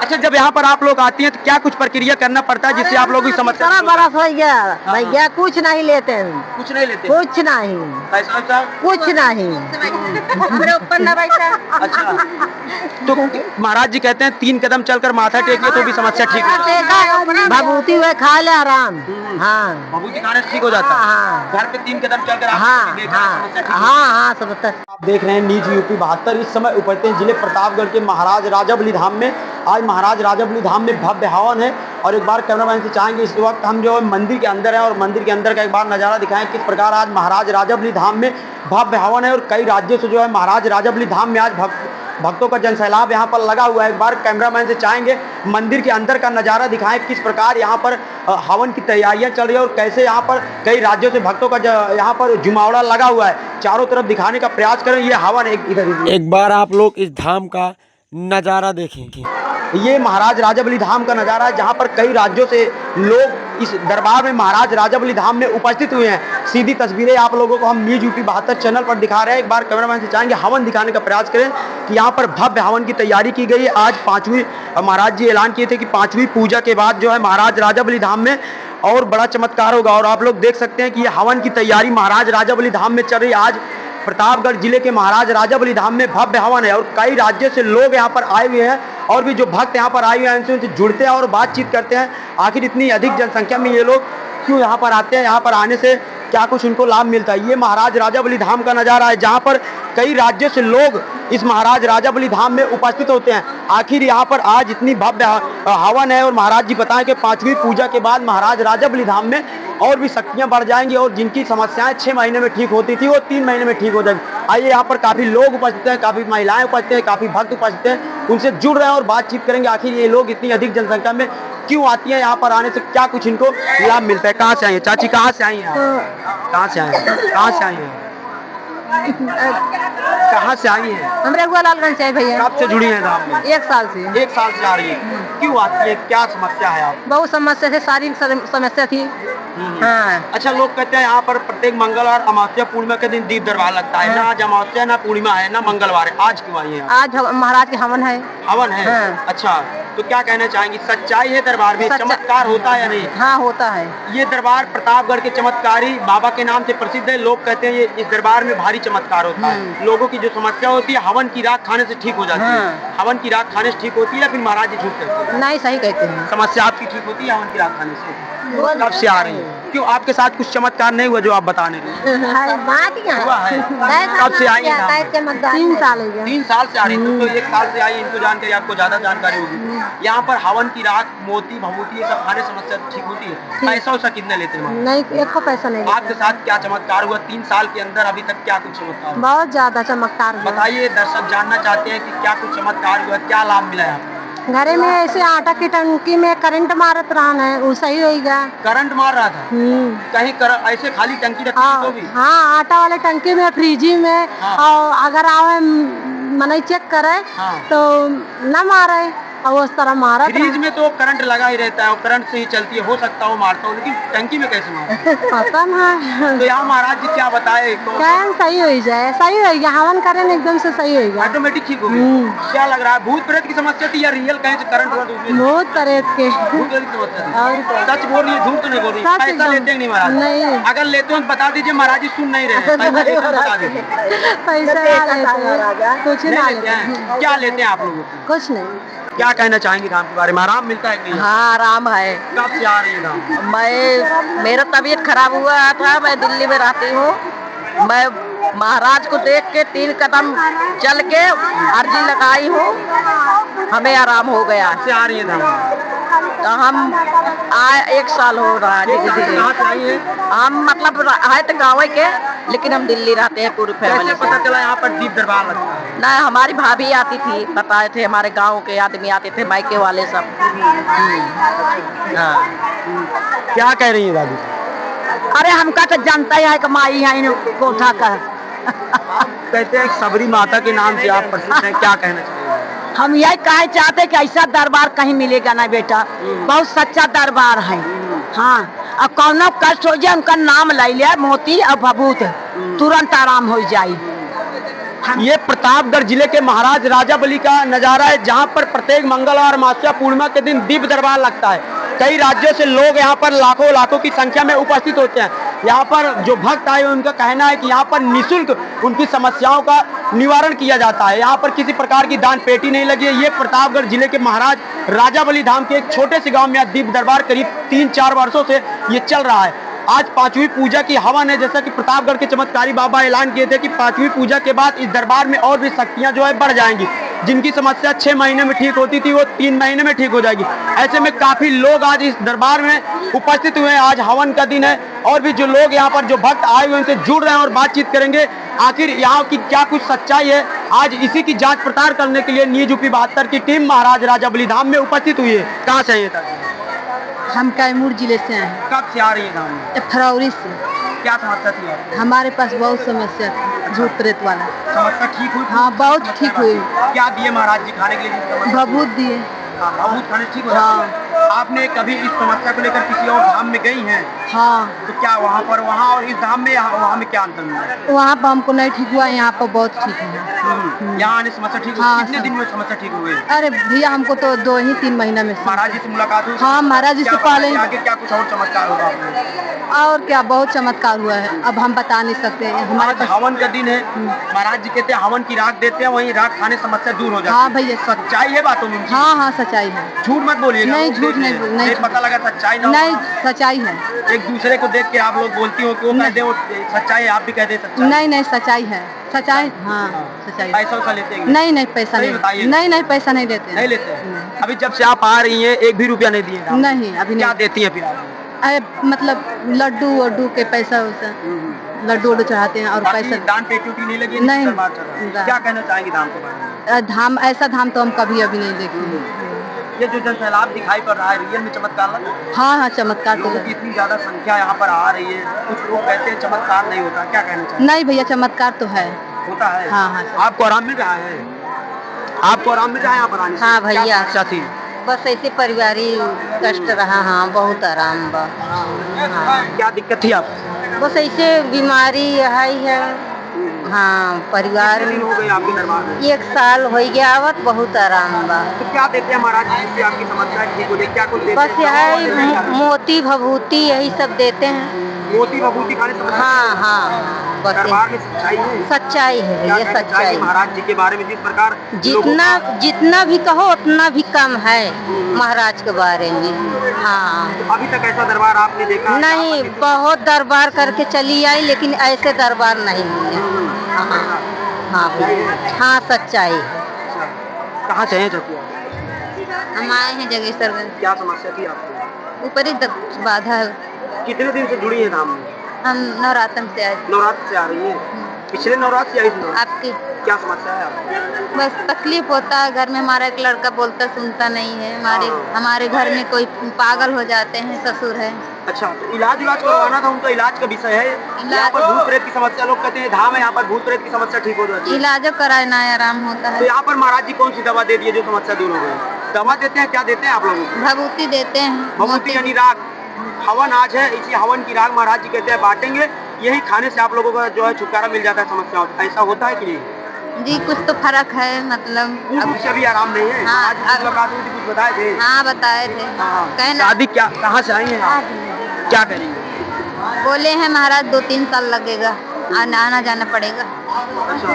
अच्छा, जब यहाँ पर आप लोग आती हैं तो क्या कुछ प्रक्रिया करना पड़ता है जिससे आप लोगों की समस्या? सारा बरस हो गया भैया, कुछ नहीं लेते हैं, कुछ नहीं लेते? कुछ नहीं, पैसा वैसा? कुछ नहीं। ऊपर ना बैठा। अच्छा, तो महाराज जी कहते हैं 3 कदम चलकर माथा टेकिए तो भी समस्या ठीक हो जाती है। भभूति हुए खा ले आराम। हाँ, भभूति खाने से ठीक हो जाता है। हाँ, घर पे 3 कदम चलकर आप हाँ, देखा हाँ, समस्या ठीक हो हाँ, हाँ, सब तक। आप देख रहे हैं न्यूज यूपी 72। इस समय उपस्थित हैं जिले प्रतापगढ़ के महाराज राजाबली धाम में। आज महाराज राजाबली धाम में भव्य हवन है और एक बार कैमरामैन से चाहेंगे इस वक्त हम जो है मंदिर के अंदर हैं और मंदिर के अंदर का एक बार नज़ारा दिखाएं किस प्रकार आज महाराज राजाबली धाम में भव्य हवन है और कई राज्यों से जो है महाराज राजाबली धाम में आज भक्तों का जनसैलाब यहाँ पर लगा हुआ है। एक बार कैमरामैन से चाहेंगे मंदिर के अंदर का नज़ारा दिखाएं किस प्रकार यहाँ पर हवन की तैयारियां चल रही है और कैसे यहाँ पर कई राज्यों से भक्तों का यहाँ पर जुमावड़ा लगा हुआ है। चारों तरफ दिखाने का प्रयास करें। ये हवन इधर एक बार आप लोग इस धाम का नज़ारा देखेंगे। ये महाराज राजाबली धाम का नज़ारा है जहाँ पर कई राज्यों से लोग इस दरबार में महाराज राजाबली धाम में उपस्थित हुए हैं। सीधी तस्वीरें आप लोगों को हम न्यूज यूपी 72 चैनल पर दिखा रहे हैं। एक बार कैमरामैन से चाहेंगे हवन दिखाने का प्रयास करें कि यहाँ पर भव्य हवन की तैयारी की गई है। आज 5वीं महाराज जी ऐलान किए थे कि 5वीं पूजा के बाद जो है महाराज राजाबली धाम में और बड़ा चमत्कार होगा और आप लोग देख सकते हैं कि ये हवन की तैयारी महाराज राजाबली धाम में चल रही है। आज प्रतापगढ़ जिले के महाराज राजाबली धाम में भव्य हवन है और कई राज्यों से लोग यहाँ पर आए हुए हैं और भी जो भक्त यहाँ पर आए हुए हैं उनसे जुड़ते हैं और बातचीत करते हैं। आखिर इतनी अधिक जनसंख्या में ये लोग क्यों यहाँ पर आते हैं, यहाँ पर आने से क्या कुछ उनको लाभ मिलता है। ये महाराज राजाबली धाम का नज़ारा है जहाँ पर कई राज्यों से लोग इस महाराज राजाबली धाम में उपस्थित होते हैं। आखिर यहाँ पर आज इतनी भव्य हवन है और महाराज जी बताएं कि 5वीं पूजा के बाद महाराज राजाबली धाम में और भी शक्तियाँ बढ़ जाएंगी और जिनकी समस्याएं 6 महीने में ठीक होती थी वो 3 महीने में ठीक हो जाएगी। आइए यहाँ पर काफ़ी लोग उपस्थित हैं, काफ़ी महिलाएं उपस्थित हैं, काफ़ी भक्त उपस्थित हैं, उनसे जुड़ रहे हैं और बातचीत करेंगे आखिर ये लोग इतनी अधिक जनसंख्या में क्यों आती हैं, यहाँ पर आने से क्या कुछ इनको लाभ मिलता है। कहाँ से आई हैं चाची, कहाँ से आई हैं आप? कहाँ से आए हैं? कहाँ से आई हैं? कहाँ से आई हैं? हम रघुलालगंज से भैया। कब से जुड़ी हैं धाम में? 1 साल से। 1 साल से आ रही है। क्यों आती है, क्या समस्या है आप? बहुत समस्या थी, सारी समस्या थी। हाँ। अच्छा, लोग कहते हैं यहाँ पर प्रत्येक मंगलवार अमावस्या पूर्णिमा के दिन दीप दरबार लगता है। ना आज अमावस्या ना पूर्णिमा है ना मंगलवार है। आज क्यों आई है? आज महाराज के हवन है। हवन है? हाँ। अच्छा, तो क्या कहना चाहेंगी, सच्चाई है दरबार में, चमत्कार होता है या नहीं? हाँ, होता है। ये दरबार प्रतापगढ़ के चमत्कारी बाबा के नाम से प्रसिद्ध है। लोग कहते हैं ये इस दरबार में भारी चमत्कार होता है। लोगों की जो समस्या होती है हवन की राख खाने से ठीक हो जाती है। हवन की राख खाने से ठीक होती है या फिर महाराज जी झूठ कहते हैं? नहीं, सही कहते हैं। समस्या आपकी ठीक होती है हवन की राख खाने से? कब से आ रही है? क्यों आपके साथ कुछ चमत्कार नहीं हुआ जो आप बताने रहे? हुआ है। कब से आई हैं? 3 साल हो गया। 3 साल से आ रही है। तो 1 साल से आई, इनको जानकारी आपको ज्यादा जानकारी होगी। यहाँ पर हवन की राख, मोती, भभूति ये सब खाने समस्या ठीक होती है। पैसा वैसा कितने लेते हैं? नहीं, 1 को पैसा नहीं। आपके साथ क्या चमत्कार हुआ 3 साल के अंदर? अभी तक क्या कुछ चमत्कार हुआ? बहुत ज्यादा चमत्कार हुआ। बताइए, दर्शक जानना चाहते हैं कि क्या कुछ चमत्कार हुआ, क्या लाभ मिला है? घरे में ऐसे आटा की टंकी में करंट मारत रहा है, वो सही हो गया। करंट मार रहा था? कहीं ऐसे खाली टंकी रखी थी तो भी? हाँ, आटा वाले टंकी में, फ्रिजी में। हाँ। और अगर आवे मने चेक करे तो न मारे और उस तरह मारा। फ्रिज में तो करंट लगा ही रहता है और करंट से ही चलती है, हो सकता हो मारता हो, लेकिन टंकी में कैसे मारा? पता नहीं। तो यहाँ महाराज जी क्या बताए? सही हो जाए, सही हो गया, हवन करें एकदम से सही हो गया, ऑटोमेटिक ठीक हो गया। क्या लग रहा है, भूत प्रेत की समस्या थी या रियल कहीं से करंट हुआ? भूत प्रेत के। भूत प्रेत की समस्या थी। सच बोल रही है, झूठ तो नहीं बोल रही? पैसा लेते हैं नहीं महाराज? नहीं। अगर लेते हो तो बता दीजिए, महाराज जी सुन नहीं रहे। बता दीजिए। पैसा कुछ नहीं लेते हैं। क्या लेते हैं आप लोग? कुछ नहीं। क्या कहना चाहेंगे धाम के बारे में? आराम मिलता है कि नहीं? हाँ, आराम है। कब से आ रही है धाम? मेरा तबीयत खराब हुआ था, मैं दिल्ली में रहती हूँ। मैं महाराज को देख के 3 कदम चल के अर्जी लगाई हूँ, हमें आराम हो गया। से आ रही है धाम? तो हम आए 1 साल हो रहा है। धीरे धीरे कहाँ से आई है? हम मतलब है तो गाँव के, लेकिन हम दिल्ली रहते हैं पूरी फैमिली। कैसे पता चला यहाँ पर दीप दरबार लगता है? ना, हमारी भाभी आती थी, बताए थे, हमारे गांव के आदमी आते थे, मायके वाले सब। क्या कह रही है दादी? अरे हमका तो जानता है कि माई है कोठा का। कहते हैं सबरी माता के नाम से आप प्रसिद्ध हैं, क्या कहना चाहिए? हम यही कहना चाहते कि ऐसा दरबार कहीं मिलेगा ना बेटा, बहुत सच्चा दरबार है। हाँ, अब कौनो कष्ट हो जाए उनका नाम ले लिया, मोती और भभूत, तुरंत आराम हो जाए। ये प्रतापगढ़ जिले के महाराज राजाबली का नज़ारा है, जहां पर प्रत्येक मंगलवार अमावस्या पूर्णिमा के दिन दिव्य दरबार लगता है। कई राज्यों से लोग यहां पर लाखों लाखों की संख्या में उपस्थित होते हैं। यहां पर जो भक्त आए उनका कहना है कि यहां पर निःशुल्क उनकी समस्याओं का निवारण किया जाता है। यहां पर किसी प्रकार की दान पेटी नहीं लगी है। ये प्रतापगढ़ जिले के महाराज राजाबली धाम के एक छोटे से गाँव में दिव्य दरबार करीब 3-4 वर्षों से ये चल रहा है। आज 5वीं पूजा की हवन है। जैसा कि प्रतापगढ़ के चमत्कारी बाबा ऐलान किए थे कि 5वीं पूजा के बाद इस दरबार में और भी शक्तियां जो है बढ़ जाएंगी। जिनकी समस्या 6 महीने में ठीक होती थी वो 3 महीने में ठीक हो जाएगी। ऐसे में काफी लोग आज इस दरबार में उपस्थित हुए हैं। आज हवन का दिन है और भी जो लोग यहाँ पर जो भक्त आए हुए उनसे जुड़ रहे हैं और बातचीत करेंगे आखिर यहाँ की क्या कुछ सच्चाई है। आज इसी की जांच पड़ताल करने के लिए न्यूज यूपी 72 की टीम महाराज राजाबली धाम में उपस्थित हुई है। कहाँ से है? हम कैमूर जिले से हैं। कब से आ रही है धाम में? फरवरी से। क्या समस्या थी आपको? हमारे पास बहुत समस्या थी, भूत प्रेत वाला। समस्या ठीक हुई? हाँ, बहुत ठीक हुई। क्या दिए महाराज जी खाने के लिए? भभूत दिए। भभूत खाने ठीक हो हाँ। जाती है। आपने कभी इस समस्या को लेकर किसी और धाम में गई हैं? हाँ, तो क्या वहाँ और इस धाम में वहाँ में क्या अंतर मिला? वहाँ पर हमको नहीं ठीक हुआ, यहाँ पर बहुत ठीक है। यहाँ आने समस्या ठीक हुई? हाँ, कितने दिन में समस्या ठीक हुई? अरे भैया हमको तो 2-3 महीना में। महाराज जी से मुलाकात हुई? हाँ, महाराज जी से पहले। आगे क्या कुछ और चमत्कार होगा आपने? और क्या, बहुत चमत्कार हुआ है, अब हम बता नहीं सकते। हमारे आज पास हवन का दिन है। महाराज जी कहते हैं हवन की राख देते हैं, वहीं राख खाने समस्या दूर हो जाती है। हाँ भैया, सच्चाई है बातों में? हाँ हाँ, सच्चाई है। झूठ मत बोलिएगा। नहीं, झूठ नहीं पता लगा सच्चाई ना हो। नहीं, सच्चाई है। एक दूसरे को देख के आप लोग बोलती हो कि वो कहते हो सच्चाई है, आप भी कहते सच्चाई? नहीं, सच्चाई है, सच्चाई। हाँ, सच्चाई। पैसा वैसा लेते हैं? नहीं, पैसा सही नहीं। बताइए। नहीं, पैसा नहीं देते हैं। नहीं लेते? अभी जब से आप आ रही हैं 1 भी रुपया नहीं दिए? नहीं, अभी नहीं। क्या देती है फिर आप? मतलब लड्डू वड्डू के पैसा वैसा, लड्डू वड्डू चढ़ाते हैं और पैसा। दान पेटी नहीं लगी? नहीं। क्या कहना चाहेंगे धाम के बारे में? धाम, ऐसा धाम तो हम कभी अभी नहीं देखे। ये जो जनसैलाब दिखाई पड़ रहा है, रियल में चमत्कार लगा? हाँ, चमत्कार तो लोगों की इतनी ज्यादा संख्या यहाँ पर आ रही है, कुछ लोग कहते हैं चमत्कार नहीं होता, क्या कहना चाहिए? नहीं भैया, चमत्कार तो है। होता है? हाँ। आपको आराम मिल रहा है? आपको आराम मिल रहा है यहाँ पर आने से? हाँ भैया। क्या समस्या थी? बस ऐसे पारिवारिक कष्ट रहा। हाँ, बहुत आराम बा। क्या दिक्कत थी आपको? बस ऐसे बीमारी है। हाँ, परिवार कितने दिन हो गए आपके दरबार में? 1 साल हो गया आवत, बहुत आराम बा। तो क्या देते हैं महाराज जी जिससे आपकी समस्या ठीक हो जाए? क्या कुछ देते बस यही मोती भभूति यही सब देते हैं। मोती भभूति खाने से? हाँ, बस दरबार में सच्चाई है? सच्चाई है क्या ये, कहना सच्चाई। चाहिए महाराज जी के बारे में जिस प्रकार जितना भी कहो उतना भी कम है महाराज के बारे में। हाँ, अभी तक ऐसा दरबार आपने देखा? नहीं, बहुत दरबार करके चली आई लेकिन ऐसे दरबार नहीं मिले। हाँ, सच्चाई। कहाँ से हैं चकिया? हम आए हैं जगेश्वरगंज। क्या समस्या थी आपको? ऊपरी बाधा है। कितने दिन से जुड़ी है धाम में? हम नवरात्र से आए। नवरात्र से आ रही है? पिछले नवरात्र से आई थी? आपकी क्या समस्या है आपको? बस तकलीफ होता है घर में। हमारा एक लड़का बोलता सुनता नहीं है। हमारे घर में कोई पागल हो जाते हैं, ससुर है। अच्छा, तो इलाज करवाना था उनका, इलाज का विषय है। यहाँ पर भूत प्रेत की समस्या, लोग कहते हैं धाम है यहाँ पर भूत प्रेत की समस्या ठीक हो जाती है। इलाज कराए ना आराम होता है। तो यहाँ पर महाराज जी कौन सी दवा दे दिए जो समस्या दूर हो गई? दवा देते हैं? क्या देते हैं आप लोगों को? भभूति देते हैं। भभूति यानी राख। हवन आज है, इसी हवन की राख महाराज जी कहते हैं बांटेंगे, यही खाने से आप लोगों का जो है छुटकारा मिल जाता है समस्याओं। ऐसा होता है कि नहीं जी? कुछ तो फर्क है, मतलब अब से भी आराम नहीं है। हाँ, आज मुलाकात हुई थी, कुछ बताए थे? हाँ, बताए थे। कहना शादी क्या, कहाँ से आई हैं आप? क्या करेंगे? बोले हैं महाराज 2-3 साल लगेगा, आना जाना पड़ेगा। अच्छा।